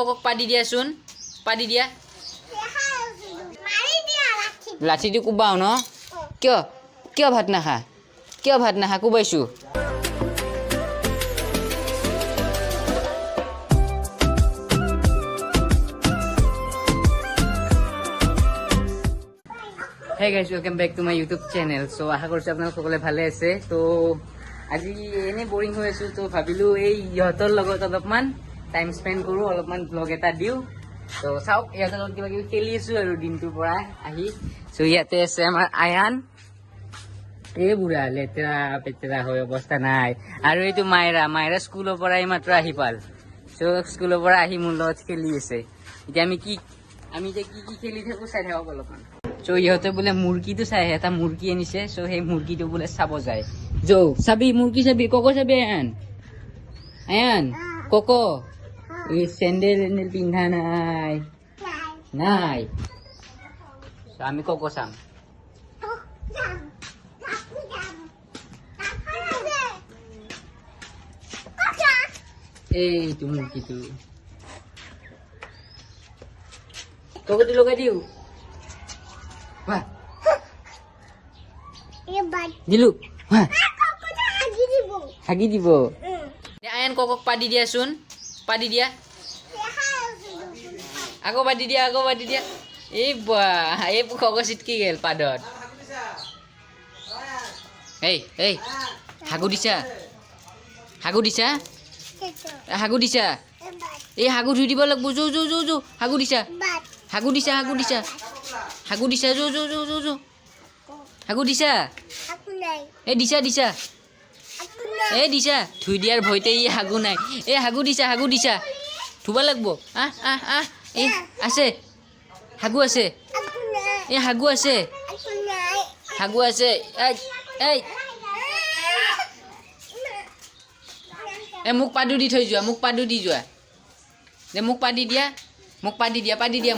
kokok padi dia sun. Padi dia. লাঠি দি কোবাও ন কিয় কিয় ভাত নাখা কিয় ভাত নাখা কোবাইছো Hey guys, welcome back to my YouTube channel. So আশা কৰিছো আপোনালোক সকলে ভালে আছে তো আজি এনে বোৰিং হৈ আছো তো ভাবিলো এই ইহঁতৰ লগত অলপমান টাইম স্পেন্ড কৰো অলপমান ব্লগ এটা দিও তো চাওক ইহঁতৰ লগত কিবা কিবি খেলি আছো আৰু দিনটোৰ পৰা আহি সো ইয়াতে আছে আমাৰ আয়ান এই বুঢ়া লেতেৰা পেতেৰা হৈ অৱস্থা নাই আৰু এইটো মায়েৰা স্কুলৰ পৰা মাত্ৰ আহি পাল সো স্কুলৰ পৰা আহি মোৰ লগত খেলি আছে এতিয়া আমি যে কি খেলি থাকো চাই থাকক অলপমান সো ইহঁতে বোলে মুৰ্গীটো চাই এটা মুৰ্গী আনিছে সো সেই মুৰ্গীটো বোলে চাব যায় যৌ চাবি মুৰ্গী চাবি কক চাবি আয়ান কক এই চেন্ডেল পিন্ধা নাই সো আমি কক চাম এইটো মুৰ্গীটো ককটো লগাই দিও দিলু হাগি দিব আয়ান kokok padi dia sun padi dia aku padi dia এই kokok sitki gel padot hey hagu disa এই হাগু ধুই দিব লাগব যো হাগু দিছা যো হাগু দিছা এই দিছা ধুই দিয়াৰ ভয়তে ই হাগু নাই এই হাগু দিছা ধুব লাগব এই আছে হাগু আছে এই হাগু আছে এই মোক পাদু দি থৈ যোৱা মোক পাদু দি যোৱা দে মোক পাদি দিয়া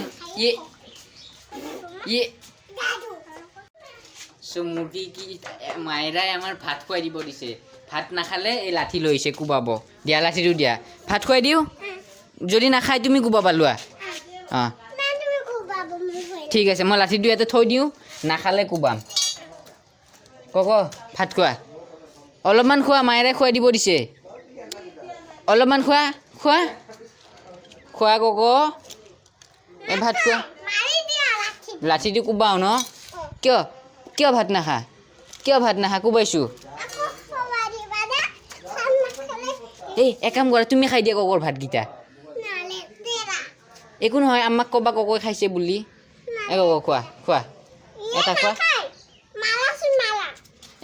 ইয়ে সো মুৰ্গী কি মায়েৰাই আমাৰ ভাত খুৱাই দিব দিছে ভাত নাখালে এই লাঠি লৈছে কোবাব দিয়া লাঠিটো দিয়া ভাত খুৱাই দিওঁ যদি নাখায় তুমি কোবাবা লোৱা ঠিক আছে মই লাঠিটো ইয়াতে থৈ দিওঁ নাখালে কোবাম কক ভাত খোৱা অলপমান খোৱা মায়েৰাই খুৱাই দিব দিছে অলপমান খোৱা কক এই ভাত খোৱা লাঠি দি কোবাও ন কিয় ভাত নাখা কোবাইছো এই এক কাম কৰা তুমি খাই দিয়া ককৰ ভাতকেইটা একো নহয় আমাক ক'বা ককৈ খাইছে বুলি এই কক খোৱা এটা খোৱা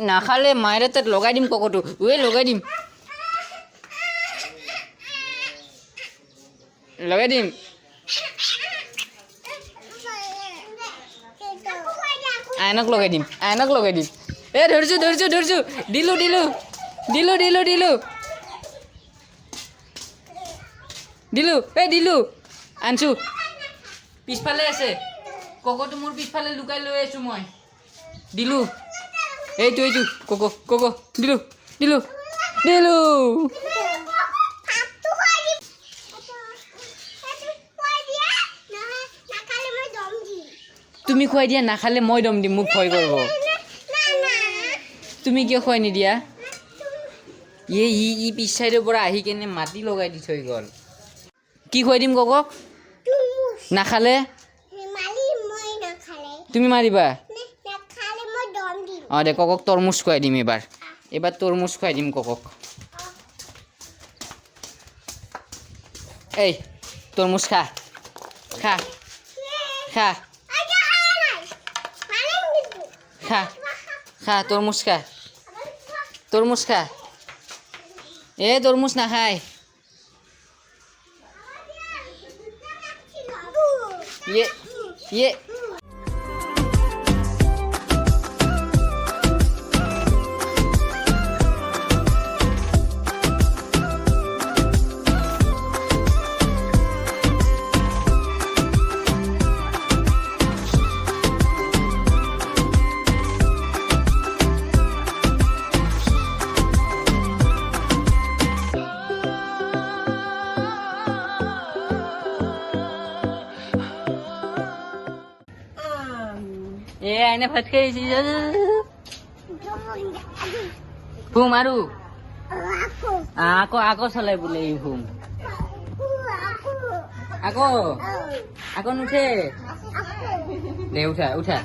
নাখালে মায়েৰে তাত লগাই দিম ককটো লগাই দিম আয়নক লগাই দিম এ ধৰিছো দিলো আনছো পিছফালে আছে ককটো মোৰ পিছফালে লুকাই লৈ আছো মই দিলো এইটো কক দিলো তুমি খুৱাই দিয়া নাখালে মই দম দিম মোক ভয় কৰিব তুমি কিয় খুৱাই নিদিয়া ই পিছ চাইডৰ পৰা আহি কেনে মাটি লগাই দি থৈ গ'ল কি খুৱাই দিম ককক নাখালে তুমি মাৰিবা দে ককক তৰমুজ খুৱাই দিম এইবাৰ তৰমুজ খুৱাই দিম ককক এই তৰমুজ খা তৰমুজ খা এই তৰমুজ নাখায় ইয়ে এ আইনে ভাত খাইছি ভুম আৰু আকৌ চলাই বোলে এই ভুম আকৌ নুঠে দে উঠা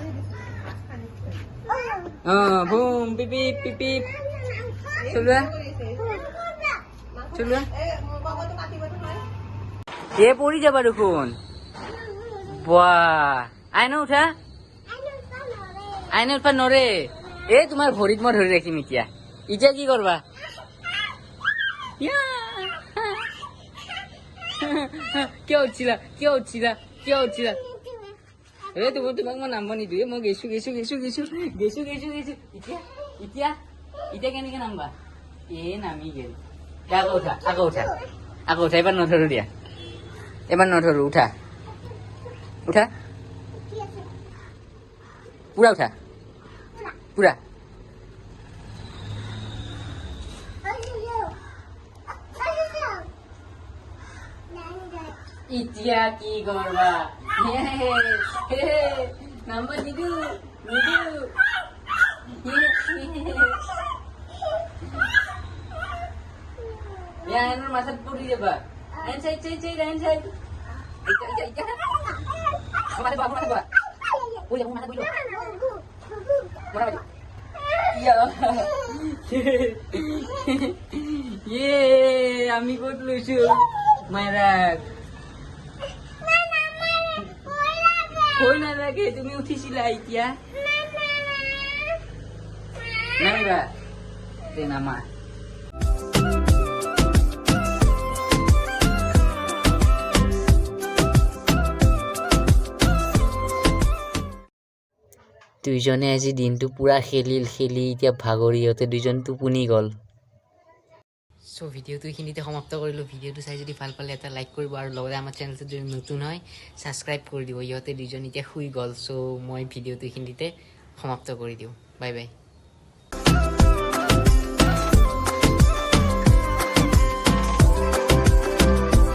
ভুম পিপি চলোৱা এ পৰি যাবা দেখোন বাহ আইনে উঠা আইনে উঠবা নৰে এ তোমাৰ ভৰিত মই ধৰি ৰাখিম এতিয়া কি কৰবা কিয় উঠিছিলা এ তোমাক মই নামব নিদিওঁ মই গৈছো এতিয়া কেনেকে নামবা এ নামি গেল আকৌ উঠা এবাৰ নধৰো দিয়া উঠা পুৰা উঠা পুৰা এতিয়া কি কৰবা নাম্বাৰ নিদু ইয়াৰ মাথাত পৰি যাবা আইন চাইড আমি ক'ত লৈছো মাইৰাক ভয় নালাগে তুমি উঠিছিলা এতিয়া নামিবা নামা দুইজনে আজি দিনটো পুৰা খেলি এতিয়া ভাগৰি ইহঁতে দুইজন টোপনি গ'ল চ' ভিডিঅ'টো এইখিনিতে সমাপ্ত কৰিলোঁ ভিডিঅ'টো চাই যদি ভাল পালে এটা লাইক কৰিব আৰু লগতে আমাৰ চেনেলটো যদি নতুন হয় ছাবস্ক্ৰাইব কৰি দিব ইহঁতে দুইজন এতিয়া শুই গ'ল চ' মই ভিডিঅ'টো এইখিনিতে সমাপ্ত কৰি দিওঁ বাই